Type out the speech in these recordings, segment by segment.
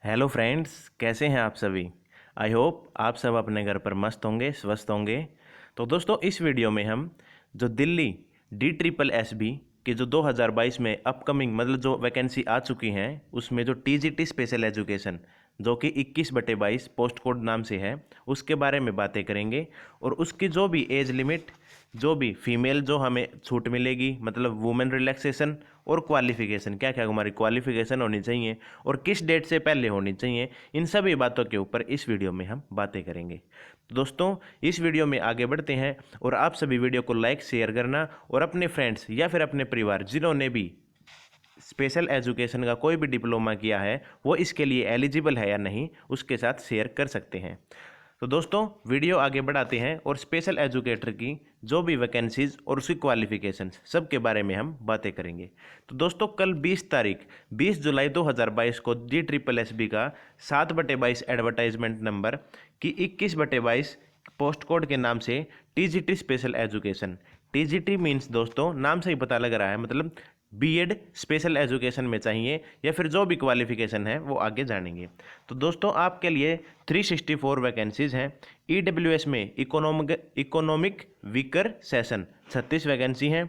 Hello friends, कैसे हैं आप सभी। आई होप आप सब अपने घर पर मस्त होंगे, स्वस्थ होंगे। तो दोस्तों, इस वीडियो में हम जो दिल्ली DSSB की जो 2022 में अपकमिंग मतलब जो वैकेंसी आ चुकी हैं, उसमें जो TGT स्पेशल एजुकेशन जो कि 21/22 पोस्ट कोड नाम से है, उसके बारे में बातें करेंगे। और उसकी जो भी एज लिमिट, जो भी फीमेल जो हमें छूट मिलेगी, मतलब वुमेन रिलैक्सेशन और क्वालिफिकेशन, क्या क्या हमारी क्वालिफिकेशन होनी चाहिए और किस डेट से पहले होनी चाहिए, इन सभी बातों के ऊपर इस वीडियो में हम बातें करेंगे। तो दोस्तों, इस वीडियो में आगे बढ़ते हैं और आप सभी वीडियो को लाइक शेयर करना और अपने फ्रेंड्स या फिर अपने परिवार जिन्होंने भी स्पेशल एजुकेशन का कोई भी डिप्लोमा किया है, वो इसके लिए एलिजिबल है या नहीं, उसके साथ शेयर कर सकते हैं। तो दोस्तों, वीडियो आगे बढ़ाते हैं और स्पेशल एजुकेटर की जो भी वैकेंसीज और उसकी क्वालिफिकेशंस सब के बारे में हम बातें करेंगे। तो दोस्तों, कल 20 जुलाई 2022 को DSSB का 7/22 एडवर्टाइजमेंट नंबर की 21/22 पोस्ट कोड के नाम से TGT special education. TGT means दोस्तों, नाम से ही पता लग रहा है, मतलब BEd स्पेशल एजुकेशन में चाहिए या फिर जो भी क्वालिफिकेशन है वो आगे जानेंगे। तो दोस्तों, आपके लिए 364 वैकेंसीज हैं। EWS में इकोनॉमिक वीकर सेशन 36 वैकेंसी हैं।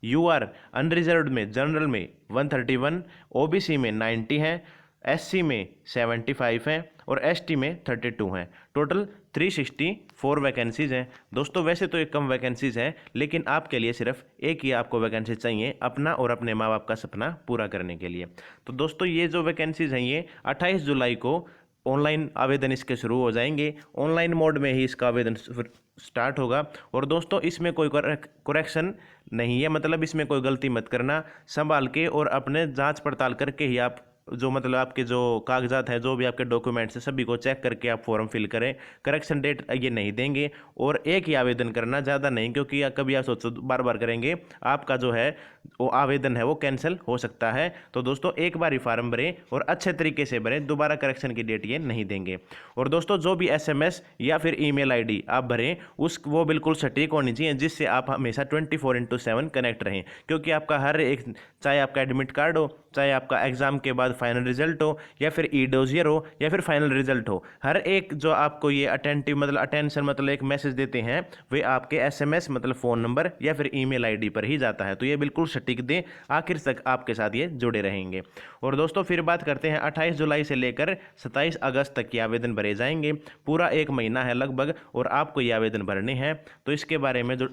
UR अनरिजर्व्ड में जनरल में 131, OBC में 90 हैं, SC में 75 हैं और ST में 32 हैं। टोटल 364 वैकेंसीज हैं। दोस्तों, वैसे तो ये कम वैकेंसीज हैं, लेकिन आपके लिए सिर्फ एक ही आपको वैकेंसी चाहिए अपना और अपने माँ बाप का सपना पूरा करने के लिए। तो दोस्तों, ये जो वैकेंसीज हैं, ये 28 जुलाई को ऑनलाइन आवेदन इसके शुरू हो जाएंगे। ऑनलाइन मोड में ही इसका आवेदन स्टार्ट होगा। और दोस्तों, इसमें कोई करेक्शन नहीं है, मतलब इसमें कोई गलती मत करना, संभाल के और अपने जांच पड़ताल करके ही आप जो मतलब आपके जो कागजात हैं, जो भी आपके डॉक्यूमेंट्स हैं, सभी को चेक करके आप फॉर्म फिल करें। करेक्शन डेट ये नहीं देंगे और एक ही आवेदन करना, ज़्यादा नहीं, क्योंकि कभी आप सोचो बार बार करेंगे, आपका जो है वो आवेदन है वो कैंसिल हो सकता है। तो दोस्तों, एक बार ही फार्म भरें और अच्छे तरीके से भरें, दोबारा करेक्शन की डेट ये नहीं देंगे। और दोस्तों, जो भी SMS या फिर ईमेल ID आप भरें, वो बिल्कुल सटीक होनी चाहिए, जिससे आप हमेशा 24/7 कनेक्ट रहें। क्योंकि आपका हर एक, चाहे आपका एडमिट कार्ड हो, चाहे आपका एग्जाम के बाद फाइनल रिजल्ट हो, या फिर E-डोजियर हो, या फिर फाइनल रिजल्ट हो, हर एक जो आपको ये अटेंटिव मतलब अटेंशन मतलब एक मैसेज देते हैं, वे आपके SMS मतलब फ़ोन नंबर या फिर ईमेल ID पर ही जाता है। तो ये बिल्कुल सटीक दें, आखिर तक आपके साथ ये जुड़े रहेंगे। और दोस्तों, फिर बात करते हैं 28 जुलाई से लेकर 27 अगस्त तक ये आवेदन भरे जाएंगे। पूरा एक महीना है लगभग और आपको ये आवेदन भरने हैं। तो इसके बारे में जो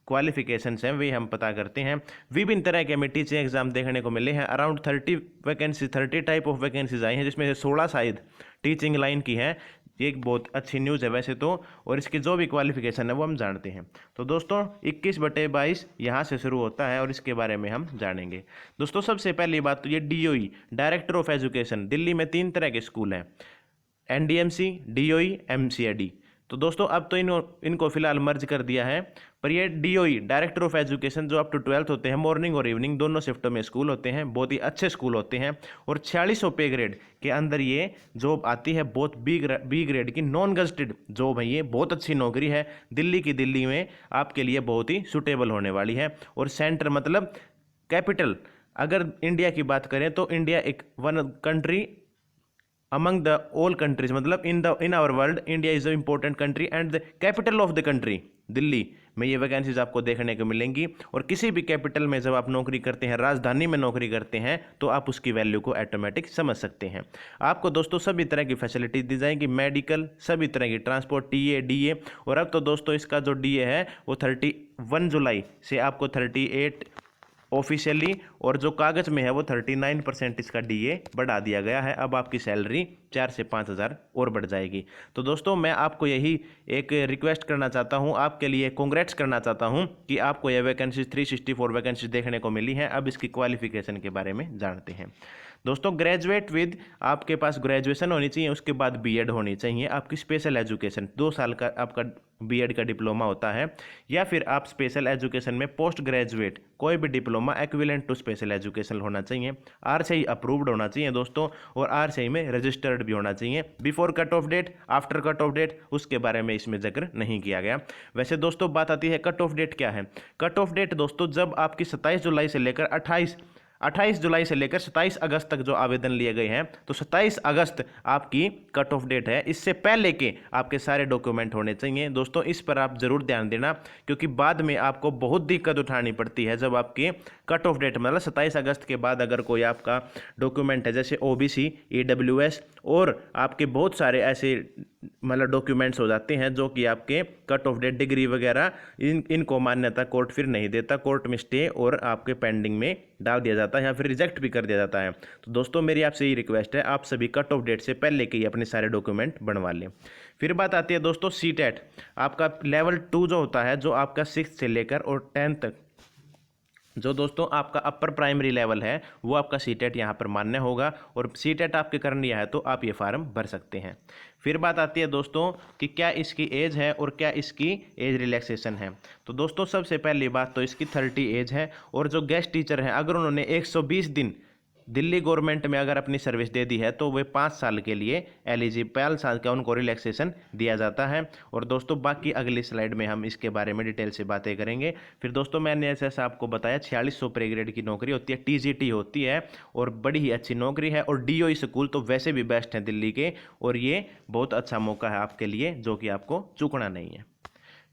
क्वालिफिकेशंस हैं वे हम पता करते हैं। विभिन्न तरह के हमें टीचिंग एग्जाम देखने को मिले हैं। अराउंड 30 टाइप ऑफ वैकेंसीज आई हैं, जिसमें से 16 शायद टीचिंग लाइन की हैं। ये एक बहुत अच्छी न्यूज़ है वैसे तो, और इसकी जो भी क्वालिफिकेशन है वो हम जानते हैं। तो दोस्तों, 21/22 यहाँ से शुरू होता है और इसके बारे में हम जानेंगे। दोस्तों, सबसे पहली बात तो ये DOE director of education, Delhi में 3 तरह के स्कूल हैं, NDMC, DOE, MCED। तो दोस्तों, अब तो इनको फिलहाल मर्ज कर दिया है, पर ये DOE डायरेक्टर ऑफ एजुकेशन जो अप टू 12th होते हैं, मॉर्निंग और इवनिंग दोनों शिफ्टों में स्कूल होते हैं, बहुत ही अच्छे स्कूल होते हैं। और 4600 पे ग्रेड के अंदर ये जॉब आती है, बहुत बी ग्रेड की नॉन गजटेड जॉब है। ये बहुत अच्छी नौकरी है, दिल्ली में आपके लिए बहुत ही सुटेबल होने वाली है। और सेंटर मतलब कैपिटल, अगर इंडिया की बात करें तो इंडिया एक one country among the all countries, मतलब in our world India is an important country and the capital of the country Delhi में ये वैकेंसीज आपको देखने को मिलेंगी। और किसी भी कैपिटल में जब आप नौकरी करते हैं, राजधानी में नौकरी करते हैं, तो आप उसकी वैल्यू को ऑटोमेटिक समझ सकते हैं। आपको दोस्तों सभी तरह की फैसिलिटी दी जाएंगी, मेडिकल, सभी तरह की ट्रांसपोर्ट, TA DA। और अब तो दोस्तों, इसका जो DA है वो 31 जुलाई से आपको 38 ऑफिशियली, और जो कागज में है वो 39% इसका DA बढ़ा दिया गया है। अब आपकी सैलरी 4 से 5 हज़ार और बढ़ जाएगी। तो दोस्तों, मैं आपको यही एक रिक्वेस्ट करना चाहता हूं, आपके लिए कॉन्ग्रेट्स करना चाहता हूं कि आपको यह वैकेंसी 364 वैकेंसी देखने को मिली है। अब इसकी क्वालिफिकेशन के बारे में जानते हैं। दोस्तों, ग्रेजुएट विद, आपके पास ग्रेजुएशन होनी चाहिए, उसके बाद BEd होनी चाहिए, आपकी स्पेशल एजुकेशन 2 साल का आपका BEd का डिप्लोमा होता है, या फिर आप स्पेशल एजुकेशन में पोस्ट ग्रेजुएट कोई भी diploma equivalent to special education होना चाहिए। RCI अप्रूव्ड होना चाहिए दोस्तों, और RCI में रजिस्टर्ड भी होना चाहिए। Before cut off date, after cut off date, उसके बारे में इसमें जिक्र नहीं किया गया। वैसे दोस्तों, बात आती है कट ऑफ डेट क्या है। कट ऑफ डेट दोस्तों, जब आपकी 27 जुलाई से लेकर 28 28 जुलाई से लेकर 27 अगस्त तक जो आवेदन लिए गए हैं, तो 27 अगस्त आपकी कट ऑफ डेट है। इससे पहले के आपके सारे डॉक्यूमेंट होने चाहिए। दोस्तों इस पर आप जरूर ध्यान देना, क्योंकि बाद में आपको बहुत दिक्कत उठानी पड़ती है जब आपकी कट ऑफ डेट मतलब 27 अगस्त के बाद अगर कोई आपका डॉक्यूमेंट है, जैसे OBC, EWS और आपके बहुत सारे ऐसे मतलब डॉक्यूमेंट्स हो जाते हैं जो कि आपके कट ऑफ डेट, डिग्री वगैरह, इनको मान्यता कोर्ट फिर नहीं देता, कोर्ट में स्टे और आपके पेंडिंग में डाल दिया जाता है या फिर रिजेक्ट भी कर दिया जाता है। तो दोस्तों मेरी आपसे ये रिक्वेस्ट है, आप सभी कट ऑफ डेट से पहले के ही अपने सारे डॉक्यूमेंट बनवा लें। फिर बात आती है दोस्तों CTET, आपका लेवल 2 जो होता है, जो आपका 6th से लेकर और 10th तक जो दोस्तों आपका अपर प्राइमरी लेवल है, वो आपका CTET यहाँ पर मान्य होगा। और CTET आपके कर लिया है तो आप ये फार्म भर सकते हैं। फिर बात आती है दोस्तों कि क्या इसकी एज है और क्या इसकी एज रिलैक्सेशन है। तो दोस्तों सबसे पहली बात तो इसकी 30 एज है, और जो गेस्ट टीचर हैं अगर उन्होंने 120 दिन दिल्ली गवर्नमेंट में अगर अपनी सर्विस दे दी है तो वे 5 साल के लिए एलिजिबल, 5 साल का उनको रिलैक्सेशन दिया जाता है। और दोस्तों बाकी अगली स्लाइड में हम इसके बारे में डिटेल से बातें करेंगे। फिर दोस्तों मैंने जैसा आपको बताया 4600 पे ग्रेड की नौकरी होती है, TGT होती है और बड़ी ही अच्छी नौकरी है। और DOE स्कूल तो वैसे भी बेस्ट हैं दिल्ली के, और ये बहुत अच्छा मौका है आपके लिए जो कि आपको चूकना नहीं है।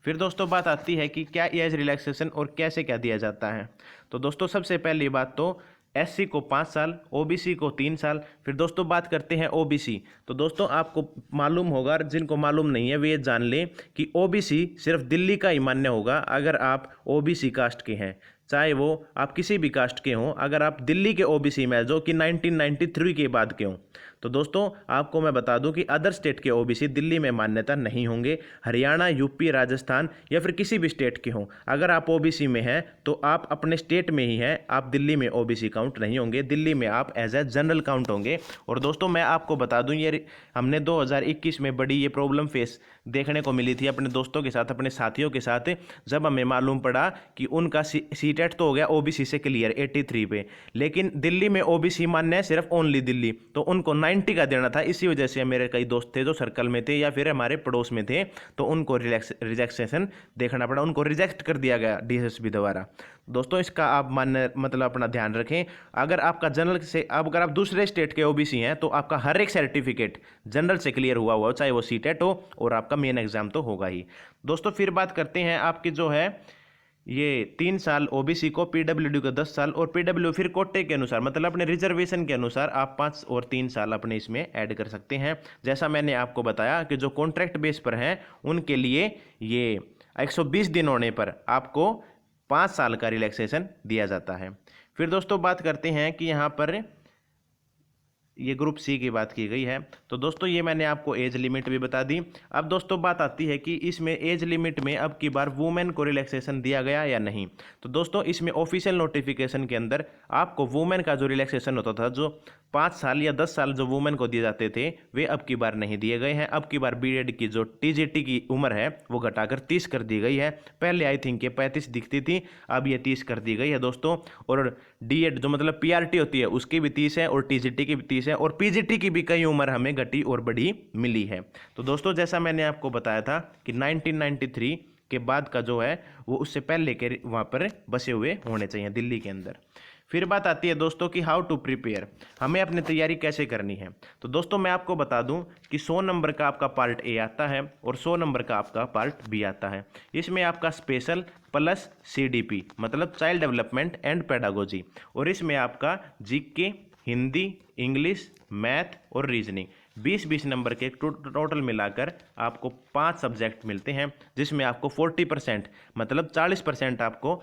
फिर दोस्तों बात आती है कि क्या एज रिलैक्सेशन और कैसे क्या दिया जाता है। तो दोस्तों सबसे पहली बात तो SC को 5 साल, OBC को 3 साल। फिर दोस्तों बात करते हैं OBC। तो दोस्तों आपको मालूम होगा, जिनको मालूम नहीं है वे जान लें कि OBC सिर्फ दिल्ली का ही मान्य होगा अगर आप OBC कास्ट के हैं, चाहे वो आप किसी भी कास्ट के हों। अगर आप दिल्ली के OBC में जो कि 1993 के बाद के हों, तो दोस्तों आपको मैं बता दूं कि अदर स्टेट के OBC दिल्ली में मान्यता नहीं होंगे। हरियाणा, यूपी, राजस्थान या फिर किसी भी स्टेट के हों, अगर आप OBC में हैं तो आप अपने स्टेट में ही हैं, आप दिल्ली में OBC काउंट नहीं होंगे, दिल्ली में आप एज ए जनरल काउंट होंगे। और दोस्तों मैं आपको बता दूं, ये हमने 2021 में बड़ी ये प्रॉब्लम फेस देखने को मिली थी अपने दोस्तों के साथ, अपने साथियों के साथ, जब हमें मालूम पड़ा कि उनका CTET तो हो गया OBC से क्लियर 83 पे, लेकिन दिल्ली में OBC मान्य है सिर्फ ओनली दिल्ली, तो उनको 90 का देना था। इसी वजह से मेरे कई दोस्त थे जो सर्कल में थे या फिर हमारे पड़ोस में थे, तो उनको रिजेक्शन देखना पड़ा, उनको रिजेक्ट कर दिया गया DSSB द्वारा। दोस्तों इसका आप मान्य मतलब अपना ध्यान रखें। अगर आपका जनरल से, अब अगर आप दूसरे स्टेट के OBC हैं तो आपका हर एक सर्टिफिकेट जनरल से क्लियर हुआ हो, चाहे वो CTET हो, और आपका मेन एग्जाम तो होगा ही। दोस्तों फिर बात करते हैं आपकी जो है ये 3 साल OBC को, PWD को 10 साल, और PW फिर कोटे के अनुसार मतलब अपने रिजर्वेशन के अनुसार आप 5 और 3 साल अपने इसमें ऐड कर सकते हैं। जैसा मैंने आपको बताया कि जो कॉन्ट्रैक्ट बेस पर हैं उनके लिए ये 120 दिन होने पर आपको 5 साल का रिलैक्सेशन दिया जाता है। फिर दोस्तों बात करते हैं कि यहाँ पर ये ग्रुप C की बात की गई है। तो दोस्तों ये मैंने आपको एज लिमिट भी बता दी। अब दोस्तों बात आती है कि इसमें एज लिमिट में अब की बार वुमेन को रिलैक्सेशन दिया गया या नहीं। तो दोस्तों इसमें ऑफिशियल नोटिफिकेशन के अंदर आपको वुमेन का जो रिलैक्सेशन होता था, जो 5 साल या 10 साल जो वुमेन को दिए जाते थे, वे अब की बार नहीं दिए गए हैं। अब की बार BEd की जो TGT की उम्र है वो घटाकर 30 कर दी गई है। पहले आई थिंक ये 35 दिखती थी, अब ये 30 कर दी गई है दोस्तों। और DEd जो मतलब PRT होती है उसकी भी 30 है और TGT की भी 30 है, और PGT की भी कई उम्र हमें घटी और बढ़ी मिली है। तो दोस्तों जैसा मैंने आपको बताया था कि 1993 के बाद का जो है वो उससे पहले के वहाँ पर बसे हुए होने चाहिए दिल्ली के अंदर। फिर बात आती है दोस्तों कि हाउ टू प्रिपेयर, हमें अपनी तैयारी कैसे करनी है। तो दोस्तों मैं आपको बता दूं कि 100 नंबर का आपका पार्ट A आता है और 100 नंबर का आपका पार्ट B आता है। इसमें आपका स्पेशल प्लस CDP मतलब चाइल्ड डेवलपमेंट एंड पेडागोजी, और इसमें आपका GK, हिंदी, इंग्लिश, मैथ और रीजनिंग 20-20 नंबर के टोटल मिलाकर आपको 5 सब्जेक्ट मिलते हैं, जिसमें आपको 40% मतलब 40% आपको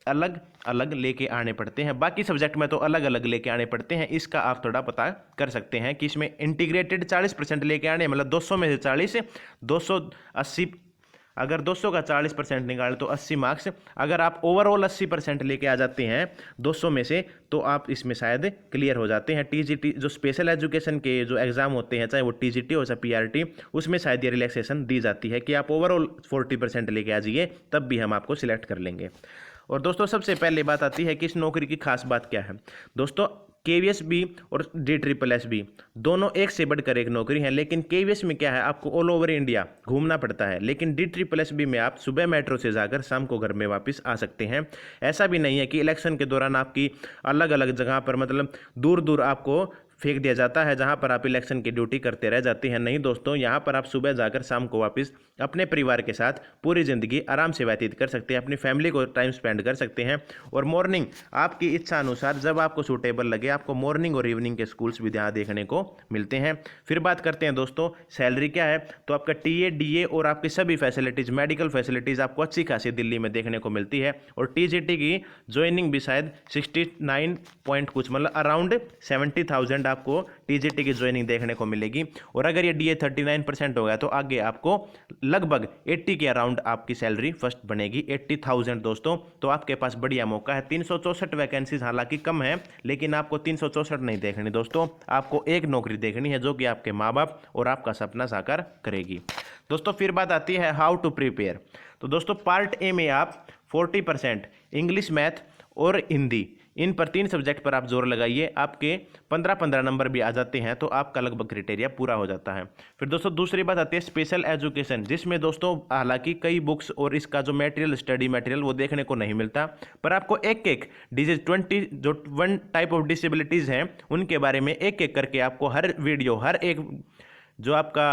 अलग अलग लेके आने पड़ते हैं। बाकी सब्जेक्ट में तो अलग अलग लेके आने पड़ते हैं। इसका आप थोड़ा पता कर सकते हैं कि इसमें इंटीग्रेटेड 40% लेके आने, मतलब 200 में से 40, 280, अगर 200 का 40% निकालें तो 80 मार्क्स। अगर आप ओवरऑल 80% लेके आ जाते हैं 200 में से, तो आप इसमें शायद क्लियर हो जाते हैं। TGT जो स्पेशल एजुकेशन के जो एग्जाम होते हैं, चाहे वो TGT हो चाहे PRT, उसमें शायद ये रिलैक्सेशन दी जाती है कि आप ओवरऑल 40% लेके आ जाइए, तब भी हम आपको सिलेक्ट कर लेंगे। और दोस्तों सबसे पहले बात आती है कि इस नौकरी की खास बात क्या है। दोस्तों KVS भी और DSSS भी दोनों एक से बढ़कर एक नौकरी है, लेकिन KVS में क्या है, आपको ऑल ओवर इंडिया घूमना पड़ता है, लेकिन DSSS में आप सुबह मेट्रो से जाकर शाम को घर में वापस आ सकते हैं। ऐसा भी नहीं है कि इलेक्शन के दौरान आपकी अलग अलग जगह पर मतलब दूर दूर आपको फेंक दिया जाता है जहां पर आप इलेक्शन की ड्यूटी करते रह जाते हैं। नहीं दोस्तों, यहां पर आप सुबह जाकर शाम को वापस अपने परिवार के साथ पूरी ज़िंदगी आराम से व्यतीत कर सकते हैं, अपनी फैमिली को टाइम स्पेंड कर सकते हैं। और मॉर्निंग आपकी इच्छा अनुसार जब आपको सूटेबल लगे आपको मॉर्निंग और इवनिंग के स्कूल्स भी यहाँ देखने को मिलते हैं। फिर बात करते हैं दोस्तों सैलरी क्या है, तो आपका TA DA और आपकी सभी फैसिलिटीज़, मेडिकल फैसिलिटीज़ आपको अच्छी खासी दिल्ली में देखने को मिलती है। और TGT की ज्वाइनिंग भी शायद 69 पॉइंट कुछ मतलब अराउंड 70,000 आपको TGT की ज्वाइनिंग देखने को मिलेगी। और अगर ये DA 39% हो गया तो आगे आपको लगभग 80 के अराउंड आपकी सैलरी फर्स्ट बनेगी, 80,000 दोस्तों। तो आपके पास बढ़िया मौका है। 364 वैकेंसीज हालांकि कम है, लेकिन आपको 364 नहीं देखनी दोस्तों, आपको एक नौकरी देखनी है जो कि आपके माँ बाप और आपका सपना साकार करेगी। दोस्तों फिर बात आती है हाउ टू प्रिपेयर। तो दोस्तों पार्ट A में आप 40% इंग्लिश, मैथ और हिंदी, इन पर 3 सब्जेक्ट पर आप जोर लगाइए, आपके 15-15 नंबर भी आ जाते हैं तो आपका लगभग क्राइटेरिया पूरा हो जाता है। फिर दोस्तों दूसरी बात आती है स्पेशल एजुकेशन, जिसमें दोस्तों हालांकि कई बुक्स और इसका जो मटेरियल, स्टडी मटेरियल वो देखने को नहीं मिलता, पर आपको एक एक डिजीज 20 जो 1 टाइप ऑफ डिसेबिलिटीज़ हैं उनके बारे में एक एक करके आपको हर वीडियो, हर एक जो आपका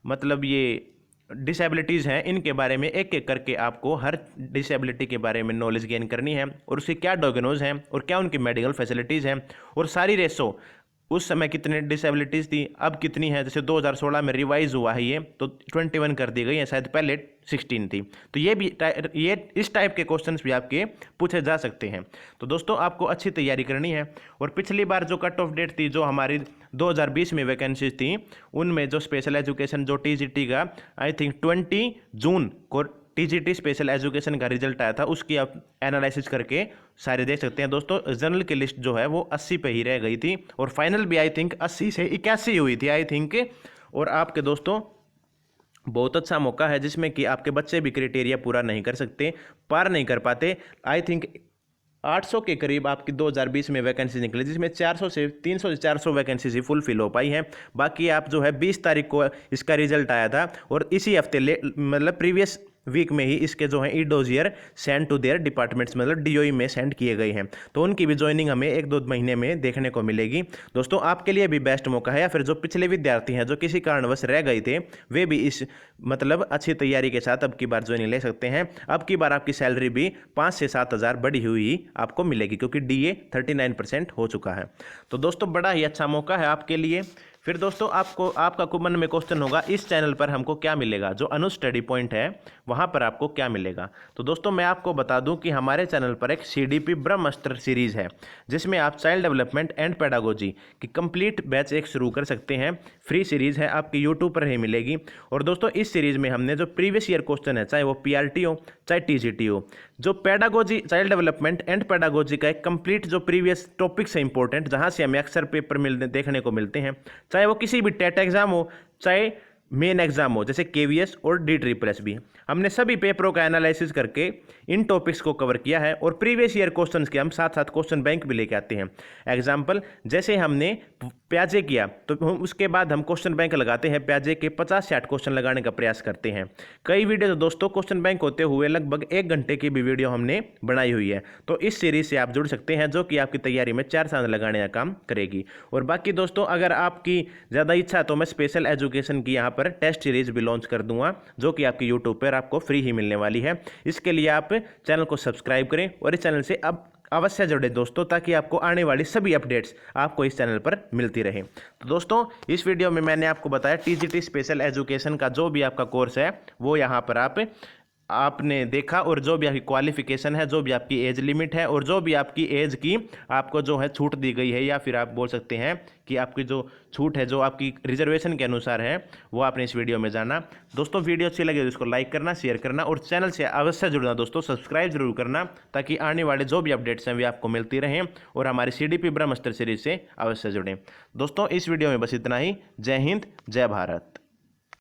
मतलब ये डिसेबिलिटीज़ हैं इनके बारे में एक एक करके आपको हर डिसेबिलिटी के बारे में नॉलेज गेन करनी है, और उसके क्या डायग्नोज हैं और क्या उनकी मेडिकल फैसिलिटीज़ हैं, और सारी रेसो उस समय कितने डिसेबिलिटीज़ थी अब कितनी है। जैसे 2016 में रिवाइज हुआ है ये तो 21 कर दी गई है, शायद पहले 16 थी। तो ये इस टाइप के क्वेश्चंस भी आपके पूछे जा सकते हैं। तो दोस्तों आपको अच्छी तैयारी करनी है। और पिछली बार जो कट ऑफ डेट थी, जो हमारी 2020 में वैकेंसीज थी, उनमें जो स्पेशल एजुकेशन जो TGT का आई थिंक 20 जून को TGT स्पेशल एजुकेशन का रिजल्ट आया था, उसकी आप एनालिसिस करके सारे देख सकते हैं दोस्तों। जनरल की लिस्ट जो है वो 80 पे ही रह गई थी, और फाइनल भी आई थिंक 80 से 81 हुई थी आई थिंक। और आपके दोस्तों बहुत अच्छा मौका है जिसमें कि आपके बच्चे भी क्राइटेरिया पूरा नहीं कर सकते, पार नहीं कर पाते। आई थिंक 800 के करीब आपकी 2020 में वैकेंसी निकली, जिसमें 300 से 400 वैकेंसी ही फुल फिल हो पाई हैं। बाकी आप जो है 20 तारीख को इसका रिजल्ट आया था, और इसी हफ्ते मतलब प्रीवियस वीक में ही इसके जो हैं ई-डोजियर सेंड टू देयर डिपार्टमेंट्स मतलब DOE में सेंड किए गए हैं, तो उनकी भी ज्वाइनिंग हमें 1-2 महीने में देखने को मिलेगी। दोस्तों आपके लिए भी बेस्ट मौका है, या फिर जो पिछले विद्यार्थी हैं जो किसी कारणवश रह गए थे वे भी इस मतलब अच्छी तैयारी के साथ अब की बार ज्वाइनिंग ले सकते हैं। अब की बार आपकी सैलरी भी 5 से 7 हज़ार बढ़ी हुई आपको मिलेगी, क्योंकि DA 39% हो चुका है। तो दोस्तों बड़ा ही अच्छा मौका है आपके लिए। फिर दोस्तों आपका मन में क्वेश्चन होगा इस चैनल पर हमको क्या मिलेगा, जो अनु स्टडी पॉइंट है वहाँ पर आपको क्या मिलेगा। तो दोस्तों मैं आपको बता दूं कि हमारे चैनल पर एक CDP ब्रह्मास्त्र सीरीज़ है, जिसमें आप चाइल्ड डेवलपमेंट एंड पेडागोजी की कंप्लीट बैच एक शुरू कर सकते हैं। फ्री सीरीज़ है, आपकी यूट्यूब पर ही मिलेगी। और दोस्तों इस सीरीज़ में हमने जो प्रीवियस ईयर क्वेश्चन है, चाहे वो PRT हो चाहे TGT हो, जो pedagogy, child development and pedagogy का एक कंप्लीट जो प्रीवियस टॉपिक से इंपॉर्टेंट, जहाँ से हमें अक्सर पेपर देखने को मिलते हैं, चाहे वो किसी भी टेट एग्जाम हो चाहे मेन एग्जाम हो, जैसे KVS और DSSS भी, हमने सभी पेपरों का एनालिसिस करके इन टॉपिक्स को कवर किया है। और प्रीवियस ईयर क्वेश्चंस के हम साथ साथ क्वेश्चन बैंक भी लेके आते हैं। एग्जाम्पल जैसे हमने प्याजे किया तो उसके बाद हम क्वेश्चन बैंक लगाते हैं, प्याजे के 50 से 60 क्वेश्चन लगाने का प्रयास करते हैं। कई वीडियो तो दोस्तों क्वेश्चन बैंक होते हुए लगभग 1 घंटे की भी वीडियो हमने बनाई हुई है। तो इस सीरीज से आप जुड़ सकते हैं, जो कि आपकी तैयारी में 4 साल लगाने का काम करेगी। और बाकी दोस्तों अगर आपकी ज़्यादा इच्छा है तो मैं स्पेशल एजुकेशन की यहाँ पर टेस्ट सीरीज भी लॉन्च कर दूंगा, जो कि आपकी यूट्यूब पर आपको फ्री ही मिलने वाली है। इसके लिए आप चैनल को सब्सक्राइब करें और इस चैनल से अब अवश्य जुड़े दोस्तों, ताकि आपको आने वाली सभी अपडेट्स आपको इस चैनल पर मिलती रहे। तो दोस्तों इस वीडियो में मैंने आपको बताया TGT स्पेशल एजुकेशन का जो भी आपका कोर्स है वो यहाँ पर आपने देखा, और जो भी आपकी क्वालिफिकेशन है, जो भी आपकी एज लिमिट है, और जो भी आपकी एज की आपको जो है छूट दी गई है, या फिर आप बोल सकते हैं कि आपकी जो छूट है जो आपकी रिजर्वेशन के अनुसार है, वो आपने इस वीडियो में जाना। दोस्तों वीडियो अच्छी लगे तो इसको लाइक करना, शेयर करना, और चैनल से अवश्य जुड़ना दोस्तों, सब्सक्राइब जरूर करना, ताकि आने वाले जो भी अपडेट्स हैं वे आपको मिलती रहें, और हमारी CDP ब्रह्मास्त्र सीरीज से अवश्य जुड़ें। दोस्तों इस वीडियो में बस इतना ही। जय हिंद, जय भारत।